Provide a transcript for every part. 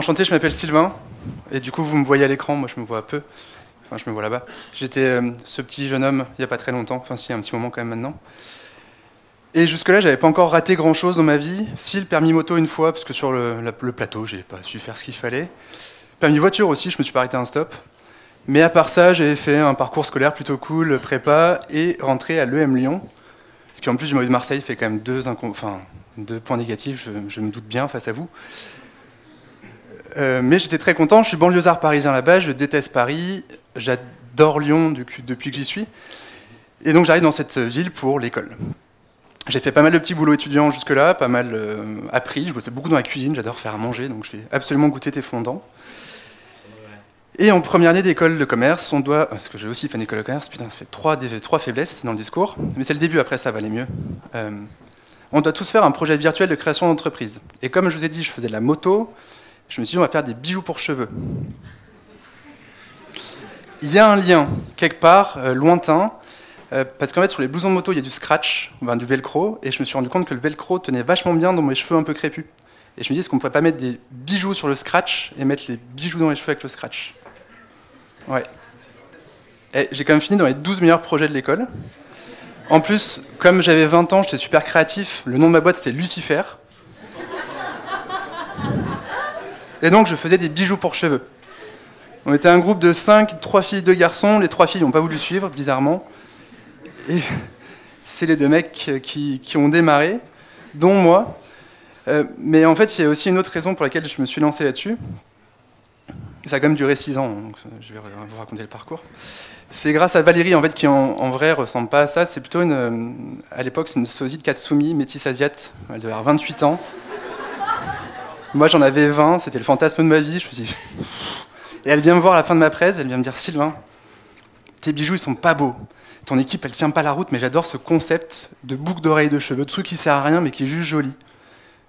enchanté, je m'appelle Sylvain, et du coup vous me voyez à l'écran, moi je me vois peu, enfin je me vois là-bas. J'étais ce petit jeune homme il n'y a pas très longtemps, enfin si, il y a un petit moment quand même maintenant. Et jusque-là, j'avais pas encore raté grand-chose dans ma vie. Si, le permis moto une fois, parce que sur le plateau, j'ai pas su faire ce qu'il fallait. Permis voiture aussi, je me suis pas arrêté à un stop. Mais à part ça, j'avais fait un parcours scolaire plutôt cool, prépa, et rentré à l'EM Lyon. Ce qui en plus du mauvais de Marseille fait quand même deux points négatifs, je me doute bien face à vous. Mais j'étais très content, je suis banlieusard parisien là-bas, je déteste Paris, j'adore Lyon depuis que j'y suis. Et donc j'arrive dans cette ville pour l'école. J'ai fait pas mal de petits boulots étudiants jusque-là, pas mal appris, je bossais beaucoup dans la cuisine, j'adore faire à manger, donc je fais absolument goûter tes fondants. Et en première année d'école de commerce, on doit, parce que j'ai aussi fait une école de commerce, putain, ça fait trois faiblesses dans le discours, mais c'est le début, après ça va aller mieux. On doit tous faire un projet virtuel de création d'entreprise. Et comme je vous ai dit, je faisais de la moto, je me suis dit, on va faire des bijoux pour cheveux. Il y a un lien, quelque part, lointain, parce qu'en fait, sur les blousons de moto, il y a du scratch, du velcro, et je me suis rendu compte que le velcro tenait vachement bien dans mes cheveux un peu crépus. Et je me dis, est-ce qu'on ne pourrait pas mettre des bijoux sur le scratch et mettre les bijoux dans les cheveux avec le scratch? Ouais. Et j'ai quand même fini dans les 12 meilleurs projets de l'école. En plus, comme j'avais 20 ans, j'étais super créatif, le nom de ma boîte, c'est Lucifer. Et donc, je faisais des bijoux pour cheveux. On était un groupe de 5, 3 filles, 2 garçons. Les 3 filles n'ont pas voulu suivre, bizarrement. Et c'est les 2 mecs qui ont démarré, dont moi. Mais en fait, il y a aussi une autre raison pour laquelle je me suis lancé là-dessus. Ça a quand même duré 6 ans, donc je vais vous raconter le parcours. C'est grâce à Valérie, en fait, qui en vrai ressemble pas à ça. C'est plutôt à l'époque, c'est une sosie de Katsumi, métisse asiate. Elle devait avoir 28 ans. Moi, j'en avais 20, c'était le fantasme de ma vie. Je me suis dit... Et elle vient me voir à la fin de ma presse, elle vient me dire, Sylvain, tes bijoux, ils sont pas beaux. Ton équipe, elle tient pas la route, mais j'adore ce concept de boucle d'oreille de cheveux, de truc qui sert à rien, mais qui est juste joli.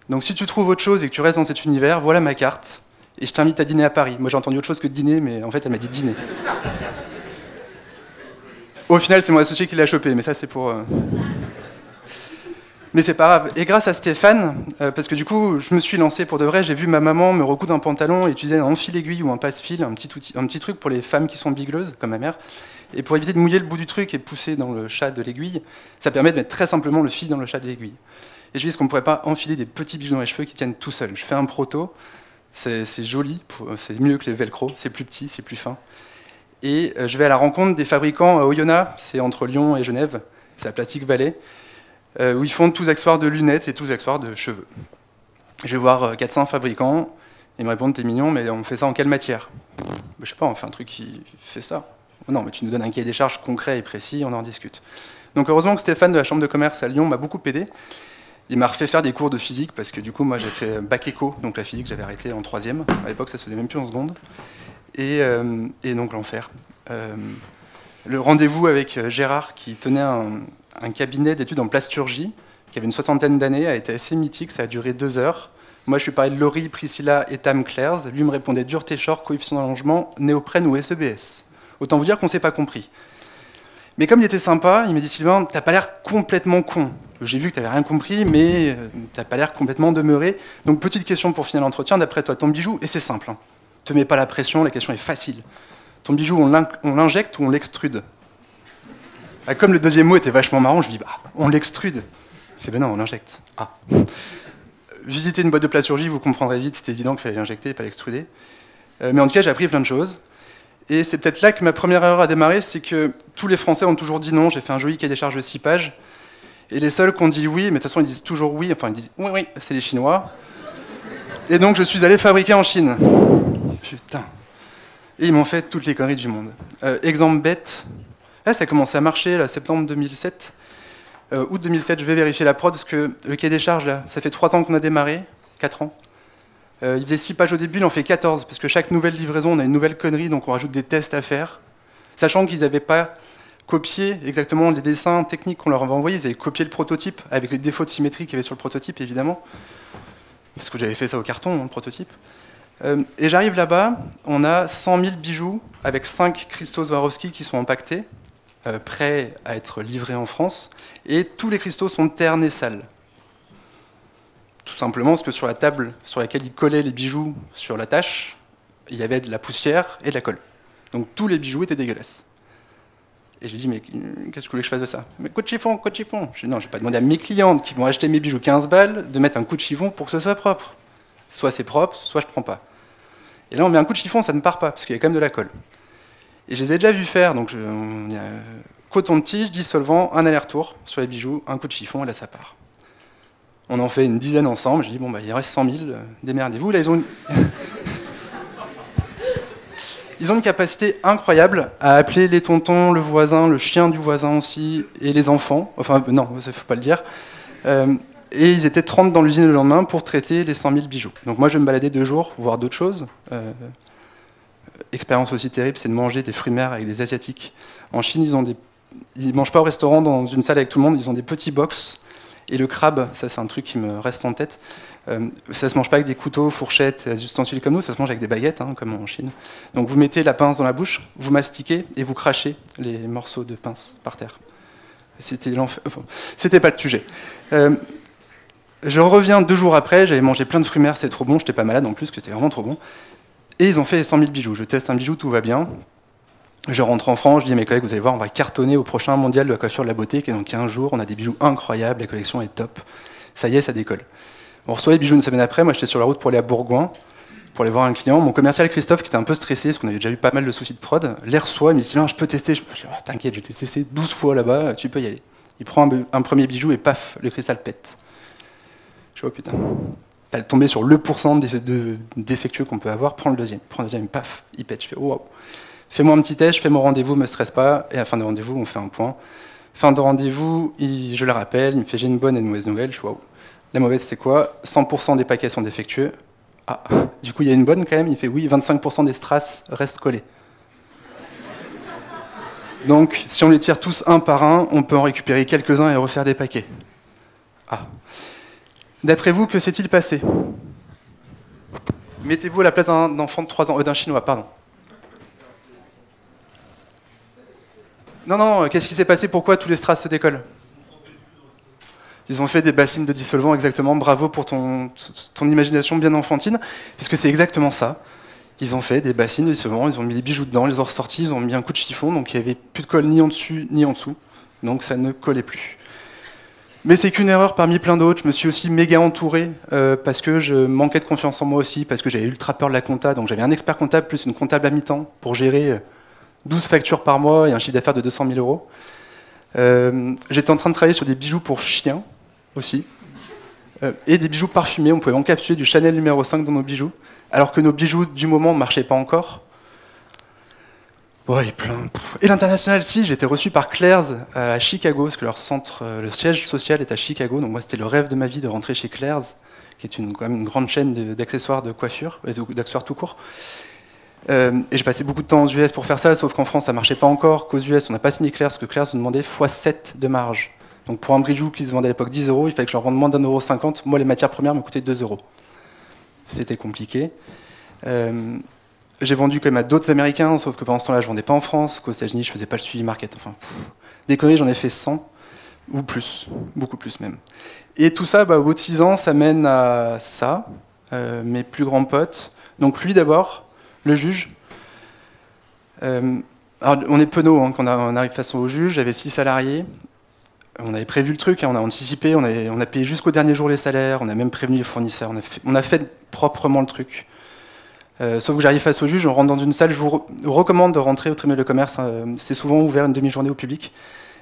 Donc si tu trouves autre chose et que tu restes dans cet univers, voilà ma carte. Et je t'invite à dîner à Paris. Moi, j'ai entendu autre chose que dîner, mais en fait, elle m'a dit dîner. Au final, c'est mon associé qui l'a chopé, mais ça, c'est pour... Mais c'est pas grave. Et grâce à Stéphane, parce que du coup, je me suis lancé pour de vrai, j'ai vu ma maman me recoudre un pantalon et utiliser un enfile-aiguille ou un passe-fil, un petit truc pour les femmes qui sont bigleuses, comme ma mère. Et pour éviter de mouiller le bout du truc et pousser dans le chat de l'aiguille, ça permet de mettre très simplement le fil dans le chat de l'aiguille. Et je me dis, est-ce qu'on ne pourrait pas enfiler des petits bijoux dans les cheveux qui tiennent tout seuls? Je fais un proto, c'est joli, c'est mieux que les velcro, c'est plus petit, c'est plus fin. Et je vais à la rencontre des fabricants à Oyonnax, c'est entre Lyon et Genève, c'est à Plastic Valley, où ils font tous accessoires de lunettes et tous accessoires de cheveux. Je vais voir 400 fabricants, ils me répondent, t'es mignon, mais on fait ça en quelle matière? Je sais pas, on fait un truc qui fait ça. Non, mais tu nous donnes un cahier des charges concret et précis, on en discute. Donc heureusement que Stéphane de la Chambre de commerce à Lyon m'a beaucoup aidé. Il m'a refait faire des cours de physique, parce que du coup, moi j'ai fait bac éco, donc la physique j'avais arrêté en 3e. À l'époque, ça se faisait même plus en seconde. Et donc l'enfer. Le rendez-vous avec Gérard, qui tenait un cabinet d'études en plasturgie, qui avait une 60aine d'années, a été assez mythique, ça a duré 2 heures. Moi, je lui parlais de Laurie, Priscilla et Tam Clairs. Lui me répondait dureté short, coefficient d'allongement, néoprène ou SEBS. Autant vous dire qu'on ne s'est pas compris. Mais comme il était sympa, il m'a dit, Sylvain, t'as pas l'air complètement con. J'ai vu que t'avais rien compris, mais t'as pas l'air complètement demeuré. Donc, petite question pour finir l'entretien, d'après toi, ton bijou, et c'est simple, hein. Te mets pas la pression, la question est facile. Ton bijou, on l'injecte ou on l'extrude? Ah, comme le deuxième mot était vachement marrant, je lui dis, bah, on l'extrude. Il fait, ben non, on l'injecte. Ah. Visitez une boîte de plasturgie, vous comprendrez vite, c'était évident qu'il fallait l'injecter et pas l'extruder. Mais en tout cas, j'ai appris plein de choses. Et c'est peut-être là que ma première erreur a démarré, c'est que tous les Français ont toujours dit non. J'ai fait un joli cahier des charges de 6 pages. Et les seuls qui ont dit oui, mais de toute façon ils disent toujours oui, enfin ils disent oui, oui, c'est les Chinois. Et donc je suis allé fabriquer en Chine. Putain. Et ils m'ont fait toutes les conneries du monde. Exemple bête, là ça a commencé à marcher, là, septembre 2007. Août 2007, je vais vérifier la prod, parce que le cahier des charges, là, ça fait 3 ans qu'on a démarré, 4 ans. Il faisait 6 pages au début, il en fait 14, parce que chaque nouvelle livraison, on a une nouvelle connerie, donc on rajoute des tests à faire. Sachant qu'ils n'avaient pas copié exactement les dessins techniques qu'on leur avait envoyés, ils avaient copié le prototype, avec les défauts de symétrie qu'il y avait sur le prototype, évidemment. Parce que j'avais fait ça au carton, hein, le prototype. Et j'arrive là-bas, on a 100 000 bijoux, avec 5 cristaux Swarovski qui sont empaquetés, prêts à être livrés en France, et tous les cristaux sont ternes et sales. simplement parce que sur la table sur laquelle ils collaient les bijoux sur l'attache, il y avait de la poussière et de la colle. Donc tous les bijoux étaient dégueulasses. Et je lui dis, mais qu'est-ce que vous voulez que je fasse de ça? Mais coup de chiffon, coup de chiffon. Je dis, non, je ne vais pas demander à mes clientes qui vont acheter mes bijoux 15 balles de mettre un coup de chiffon pour que ce soit propre. Soit c'est propre, soit je ne prends pas. Et là, on met un coup de chiffon, ça ne part pas, parce qu'il y a quand même de la colle. Et je les ai déjà vus faire, donc coton de tige, dissolvant, un aller-retour sur les bijoux, un coup de chiffon, et là ça part. On en fait une dizaine ensemble, je dis, bon, bah, il reste 100 000, démerdez-vous. Là, ils ont une capacité incroyable à appeler les tontons, le voisin, le chien du voisin aussi, et les enfants. Enfin, non, ça ne faut pas le dire. Et ils étaient 30 dans l'usine le lendemain pour traiter les 100 000 bijoux. Donc moi, je vais me balader 2 jours, voir d'autres choses. Expérience aussi terrible, c'est de manger des fruits mer avec des Asiatiques. En Chine, ils mangent pas au restaurant dans une salle avec tout le monde, ils ont des petits box. Et le crabe, ça c'est un truc qui me reste en tête, ça se mange pas avec des couteaux, fourchettes, des ustensiles comme nous, ça se mange avec des baguettes, hein, comme en Chine. Donc vous mettez la pince dans la bouche, vous mastiquez et vous crachez les morceaux de pince par terre. C'était l'enfer. Enfin, c'était pas le sujet. Je reviens 2 jours après, j'avais mangé plein de fruits mer, c'était trop bon, j'étais pas malade en plus, que c'était vraiment trop bon. Et ils ont fait les 100 000 bijoux. Je teste un bijou, tout va bien. Je rentre en France, je dis à mes collègues, vous allez voir, on va cartonner au prochain mondial de la coiffure de la beauté, qui est dans 15 jours. On a des bijoux incroyables, la collection est top. Ça y est, ça décolle. On reçoit les bijoux une semaine après. Moi, j'étais sur la route pour aller à Bourgoin, pour aller voir un client. Mon commercial Christophe, qui était un peu stressé, parce qu'on avait déjà eu pas mal de soucis de prod, les reçoit, il me dit, non, je peux tester. Je dis, oh, t'inquiète, j'ai testé 12 fois là-bas, tu peux y aller. Il prend un premier bijou et paf, le cristal pète. Je vois, putain. T'as tombé sur le pourcent de défectueux qu'on peut avoir, prends le deuxième. Prends le deuxième, paf, il pète. Je fais, oh, wow. Fais-moi un petit test, je fais mon rendez-vous, me stresse pas, et à la fin de rendez-vous, on fait un point. Fin de rendez-vous, je le rappelle, il me fait j'ai une bonne et une mauvaise nouvelle. Je fais waouh. La mauvaise, c'est quoi? 100% des paquets sont défectueux. Ah, du coup, il y a une bonne quand même. Il fait oui, 25% des strass restent collés. Donc, si on les tire tous un par un, on peut en récupérer quelques-uns et refaire des paquets. Ah. D'après vous, que s'est-il passé? Mettez-vous à la place d'un enfant de 3 ans, d'un Chinois, pardon. Non, qu'est-ce qui s'est passé? Pourquoi tous les strass se décollent? Ils ont fait des bassines de dissolvant, exactement. Bravo pour ton imagination bien enfantine, puisque c'est exactement ça. Ils ont fait des bassines de dissolvant, ils ont mis les bijoux dedans, ils les ont ressortis, ils ont mis un coup de chiffon, donc il n'y avait plus de colle ni en dessus ni en dessous. Donc ça ne collait plus. Mais c'est qu'une erreur parmi plein d'autres. Je me suis aussi méga entouré parce que je manquais de confiance en moi aussi, parce que j'avais ultra peur de la compta. Donc j'avais un expert comptable plus une comptable à mi-temps pour gérer 12 factures par mois et un chiffre d'affaires de 200 000 euros. J'étais en train de travailler sur des bijoux pour chiens aussi, et des bijoux parfumés. On pouvait encapsuler du Chanel numéro 5 dans nos bijoux, alors que nos bijoux du moment ne marchaient pas encore. Ouais, plein. Et l'international, si, j'ai été reçu par Claire's à Chicago, parce que leur centre, le siège social est à Chicago, donc moi c'était le rêve de ma vie de rentrer chez Claire's, qui est quand même une grande chaîne d'accessoires de coiffure, d'accessoires tout court. Et j'ai passé beaucoup de temps aux US pour faire ça, sauf qu'en France ça marchait pas encore, qu'aux US on n'a pas signé Claire's, parce que Claire's nous demandait x7 de marge. Donc pour un bijou qui se vendait à l'époque 10 euros, il fallait que je leur vende moins d'1,50 €. Moi les matières premières me coûtaient 2 €. C'était compliqué. J'ai vendu quand même à d'autres Américains, sauf que pendant ce temps-là, je vendais pas en France, qu'aux États-Unis, je faisais pas le suivi market. Enfin, des conneries, j'en ai fait 100, ou plus, beaucoup plus même. Et tout ça, au bout de 6 ans, ça mène à ça, mes plus grands potes. Donc lui d'abord, le juge. Alors, on est penaud hein, quand on arrive face au juge, j'avais 6 salariés. On avait prévu le truc, hein, on a anticipé, on a payé jusqu'au dernier jour les salaires, on a même prévenu les fournisseurs, on a fait proprement le truc. Sauf que j'arrive face au juge, on rentre dans une salle, je vous recommande de rentrer au tribunal de commerce, c'est souvent ouvert une demi-journée au public.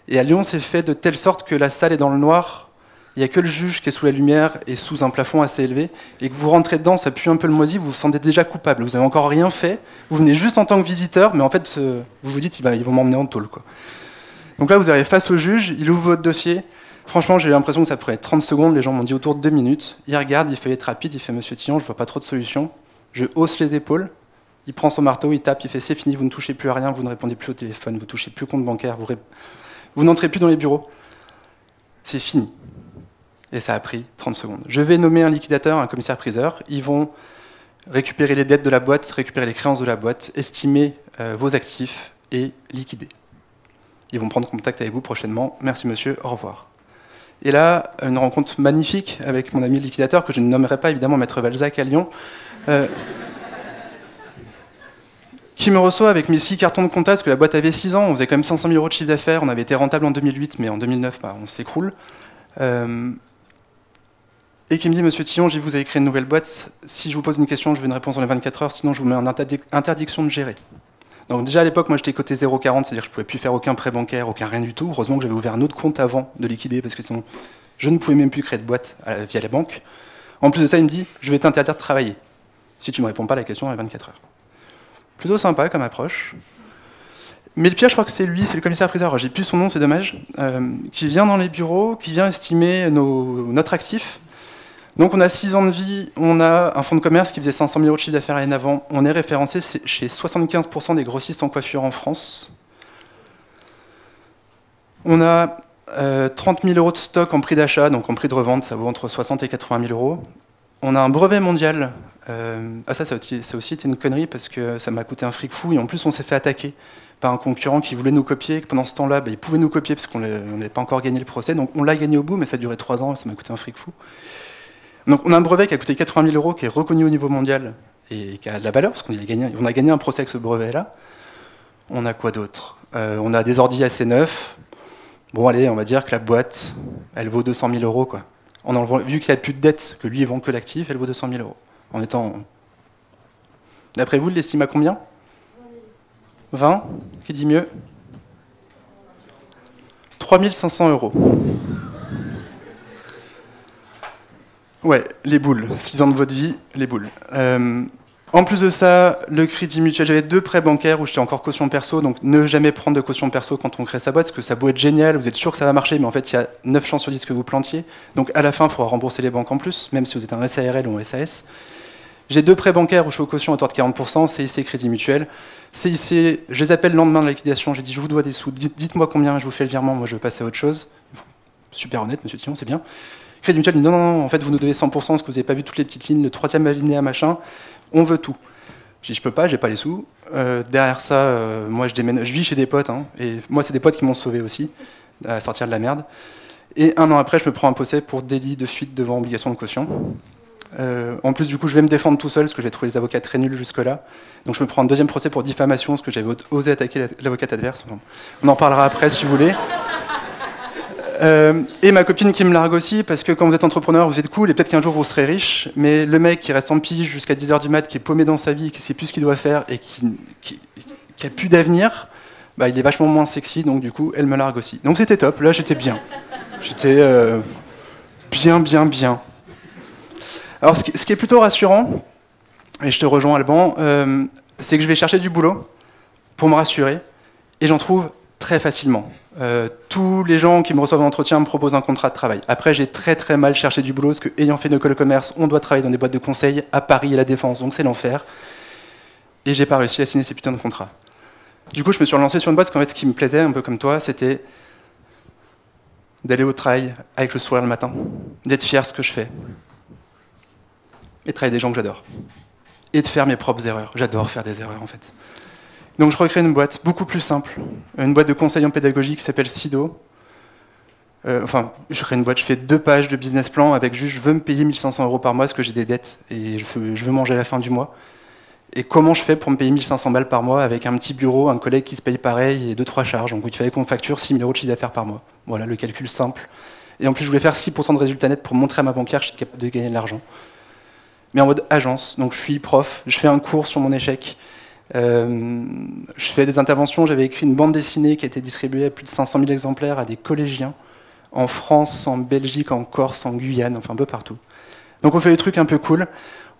Et à Lyon, c'est fait de telle sorte que la salle est dans le noir, il n'y a que le juge qui est sous la lumière et sous un plafond assez élevé, et que vous rentrez dedans, ça pue un peu le moisi, vous vous sentez déjà coupable, vous n'avez encore rien fait, vous venez juste en tant que visiteur, mais en fait, vous vous dites, ils vont m'emmener en tôle, quoi. Donc là, vous arrivez face au juge, il ouvre votre dossier. Franchement, j'ai eu l'impression que ça prenait 30 secondes, les gens m'ont dit autour de 2 minutes. Il regarde, il fait être rapide, il fait Monsieur Tillon, je vois pas trop de solutions. Je hausse les épaules, il prend son marteau, il tape, il fait c'est fini, vous ne touchez plus à rien, vous ne répondez plus au téléphone, vous touchez plus au compte bancaire, vous n'entrez plus dans les bureaux. C'est fini. Et ça a pris 30 secondes. Je vais nommer un liquidateur, un commissaire-priseur. Ils vont récupérer les dettes de la boîte, récupérer les créances de la boîte, estimer vos actifs et liquider. Ils vont prendre contact avec vous prochainement. Merci monsieur, au revoir. Et là, une rencontre magnifique avec mon ami liquidateur, que je ne nommerai pas évidemment Maître Balzac à Lyon, qui me reçoit avec mes 6 cartons de compta, parce que la boîte avait 6 ans, on faisait quand même 500 000 € de chiffre d'affaires, on avait été rentable en 2008, mais en 2009, on s'écroule. Et qui me dit, Monsieur Tillon, vous avez créé une nouvelle boîte, si je vous pose une question, je veux une réponse dans les 24 heures, sinon je vous mets en interdiction de gérer. Donc déjà à l'époque, moi j'étais coté 0,40, c'est-à-dire que je ne pouvais plus faire aucun prêt bancaire, aucun rien du tout. Heureusement que j'avais ouvert un autre compte avant de liquider, parce que sinon je ne pouvais même plus créer de boîte via la banque. En plus de ça, il me dit, je vais t'interdire de travailler, si tu ne me réponds pas à la question dans les 24 heures. Plutôt sympa comme approche. Mais le pire, je crois que c'est lui, c'est le commissaire-priseur, j'ai plus son nom, c'est dommage, qui vient dans les bureaux, qui vient estimer notre actif. Donc on a 6 ans de vie, on a un fonds de commerce qui faisait 500 000 € de chiffre d'affaires l'année avant, on est référencé chez 75% des grossistes en coiffure en France. On a 30 000 € de stock en prix d'achat, donc en prix de revente, ça vaut entre 60 et 80 000 €. On a un brevet mondial, ça a aussi été une connerie parce que ça m'a coûté un fric fou, et en plus on s'est fait attaquer par un concurrent qui voulait nous copier, que pendant ce temps-là, il pouvait nous copier parce qu'on n'avait pas encore gagné le procès, donc on l'a gagné au bout, mais ça a duré 3 ans, et ça m'a coûté un fric fou. Donc on a un brevet qui a coûté 80 000 €, qui est reconnu au niveau mondial et qui a de la valeur, parce qu'on a gagné un procès avec ce brevet-là. On a quoi d'autre? On a des ordi assez neufs. Bon allez, on va dire que la boîte, elle vaut 200 000 €, quoi. Vu qu'il n'y a plus de dette, que lui il vend que l'actif, elle vaut 200 000 €. En étant... D'après vous, il l'estime à combien? 20? Qui dit mieux? 3 500 €. Ouais, les boules. 6 ans de votre vie, les boules. En plus de ça, le crédit mutuel, j'avais 2 prêts bancaires où j'étais encore caution perso, donc ne jamais prendre de caution perso quand on crée sa boîte, parce que ça peut être génial, vous êtes sûr que ça va marcher, mais en fait, il y a 9 chances sur 10 que vous plantiez. Donc à la fin, il faudra rembourser les banques en plus, même si vous êtes un SARL ou un SAS. J'ai 2 prêts bancaires où je suis aux cautions à taux de 40%, CIC, crédit mutuel. CIC, je les appelle le lendemain de la liquidation, j'ai dit je vous dois des sous, dites-moi combien, je vous fais le virement, moi je veux passer à autre chose. Super honnête, monsieur Tillon, c'est bien. Crédit mutuel dit non, en fait vous nous devez 100% parce que vous n'avez pas vu toutes les petites lignes, le 3e alinéa, machin, on veut tout. Je dis je peux pas, j'ai pas les sous. Derrière ça, moi je vis chez des potes, hein, et moi c'est des potes qui m'ont sauvé aussi, à sortir de la merde. Et 1 an après, je me prends un procès pour délit de fuite devant obligation de caution. En plus, du coup, je vais me défendre tout seul parce que j'ai trouvé les avocats très nuls jusque-là. Donc je me prends un 2e procès pour diffamation parce que j'avais osé attaquer l'avocate adverse. On en parlera après si vous voulez. Et ma copine qui me largue aussi, parce que quand vous êtes entrepreneur, vous êtes cool, et peut-être qu'un jour vous serez riche, mais le mec qui reste en pige jusqu'à 10 h du mat, qui est paumé dans sa vie, qui sait plus ce qu'il doit faire, et qui a plus d'avenir, il est vachement moins sexy, donc du coup, elle me largue aussi. Donc c'était top, là j'étais bien. J'étais bien. Alors ce qui est plutôt rassurant, et je te rejoins Alban, c'est que je vais chercher du boulot pour me rassurer, et j'en trouve très facilement. Tous les gens qui me reçoivent en entretien me proposent un contrat de travail. Après, j'ai très mal cherché du boulot, parce que ayant fait une école de commerce, on doit travailler dans des boîtes de conseil à Paris et à la Défense, donc c'est l'enfer. Et j'ai pas réussi à signer ces putains de contrats. Du coup, je me suis relancé sur une boîte, parce qu'en fait, ce qui me plaisait, un peu comme toi, c'était d'aller au travail avec le sourire le matin, d'être fier de ce que je fais, et de travailler avec des gens que j'adore. Et de faire mes propres erreurs. J'adore faire des erreurs, en fait. Donc je recrée une boîte beaucoup plus simple, une boîte de conseil en pédagogie qui s'appelle Sido. Je crée une boîte, je fais 2 pages de business plan avec juste je veux me payer 1 500 € par mois parce que j'ai des dettes et je veux manger à la fin du mois. Et comment je fais pour me payer 1 500 balles par mois avec un petit bureau, un collègue qui se paye pareil et 2-3 charges. Donc il fallait qu'on facture 6 000 € de chiffre d'affaires par mois. Voilà le calcul simple. Et en plus je voulais faire 6% de résultat net pour montrer à ma banquière que je suis capable de gagner de l'argent. Mais en mode agence, donc je suis prof, je fais un cours sur mon échec. Je fais des interventions, j'avais écrit une bande dessinée qui a été distribuée à plus de 500 000 exemplaires à des collégiens, en France, en Belgique, en Corse, en Guyane, enfin un peu partout. Donc on fait des trucs un peu cool.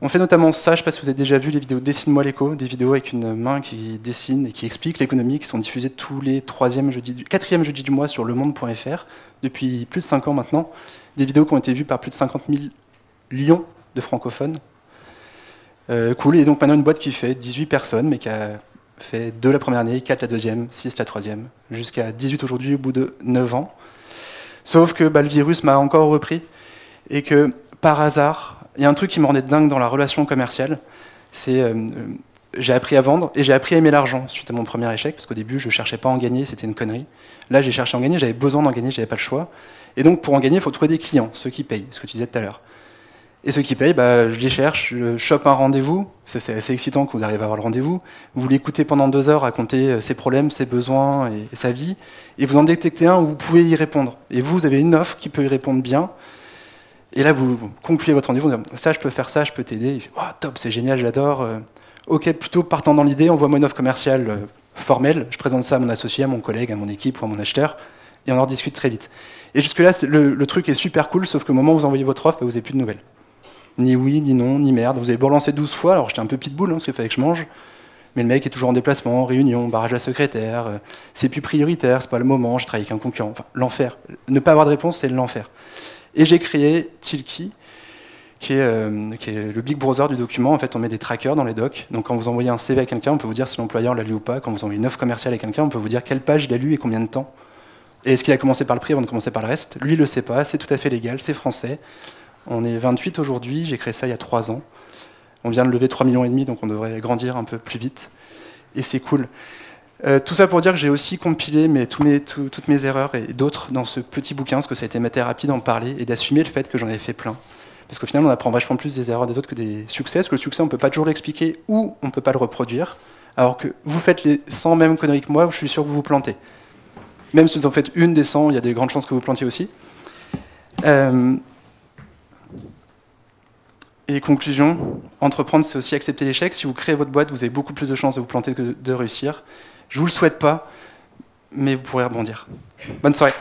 On fait notamment ça, je ne sais pas si vous avez déjà vu les vidéos Dessine-moi l'éco, des vidéos avec une main qui dessine et qui explique l'économie, qui sont diffusées tous les 4e jeudis du mois sur lemonde.fr, depuis plus de 5 ans maintenant. Des vidéos qui ont été vues par plus de 50 000 lions de francophones. Cool, et donc maintenant une boîte qui fait 18 personnes, mais qui a fait 2 la première année, 4 la deuxième, 6 la troisième, jusqu'à 18 aujourd'hui au bout de 9 ans. Sauf que le virus m'a encore repris, et que par hasard, il y a un truc qui me rendait dingue dans la relation commerciale, c'est j'ai appris à vendre et j'ai appris à aimer l'argent suite à mon premier échec, parce qu'au début, je ne cherchais pas à en gagner, c'était une connerie. Là, j'ai cherché à en gagner, j'avais besoin d'en gagner, j'avais pas le choix. Et donc, pour en gagner, il faut trouver des clients, ceux qui payent, ce que tu disais tout à l'heure. Et ceux qui payent, bah, je les cherche, je chope un rendez-vous, c'est assez excitant quand vous arrivez à avoir le rendez-vous. Vous l'écoutez pendant 2 heures raconter ses problèmes, ses besoins et sa vie, et vous en détectez un où vous pouvez y répondre. Et vous avez une offre qui peut y répondre bien. Et là, vous concluez votre rendez-vous, vous dites, ça, je peux faire ça, je peux t'aider. Il fait, oh, top, c'est génial, j'adore. Ok, plutôt partant dans l'idée, envoie-moi une offre commerciale formelle. Je présente ça à mon associé, à mon collègue, à mon équipe ou à mon acheteur, et on en rediscute très vite. Et jusque-là, le truc est super cool, sauf qu'au moment où vous envoyez votre offre, bah, vous n'avez plus de nouvelles. Ni oui, ni non, ni merde. Vous avez beau relancer 12 fois, alors j'étais un peu pitbull, parce qu'il fallait que je mange. Mais le mec est toujours en déplacement, réunion, barrage à la secrétaire. C'est plus prioritaire, c'est pas le moment, je travaille avec un concurrent. Enfin, l'enfer. Ne pas avoir de réponse, c'est l'enfer. Et j'ai créé Tilki, qui est le big brother du document. En fait, on met des trackers dans les docs. Donc quand vous envoyez un CV à quelqu'un, on peut vous dire si l'employeur l'a lu ou pas. Quand vous envoyez une offre commerciale à quelqu'un, on peut vous dire quelle page il a lu et combien de temps. Et est-ce qu'il a commencé par le prix avant de commencer par le reste? Lui, il le sait pas, c'est tout à fait légal, c'est français. On est 28 aujourd'hui, j'ai créé ça il y a 3 ans. On vient de lever 3,5 millions, donc on devrait grandir un peu plus vite. Et c'est cool. Tout ça pour dire que j'ai aussi compilé toutes mes erreurs et d'autres dans ce petit bouquin, parce que ça a été ma thérapie d'en parler et d'assumer le fait que j'en avais fait plein. Parce qu'au final, on apprend vachement plus des erreurs des autres que des succès, parce que le succès, on ne peut pas toujours l'expliquer ou on ne peut pas le reproduire. Alors que vous faites les 100 mêmes conneries que moi, je suis sûr que vous vous plantez. Même si vous en faites une des 100, il y a des grandes chances que vous plantiez aussi. Et conclusion, entreprendre, c'est aussi accepter l'échec. Si vous créez votre boîte, vous avez beaucoup plus de chances de vous planter que de réussir. Je ne vous le souhaite pas, mais vous pourrez rebondir. Bonne soirée.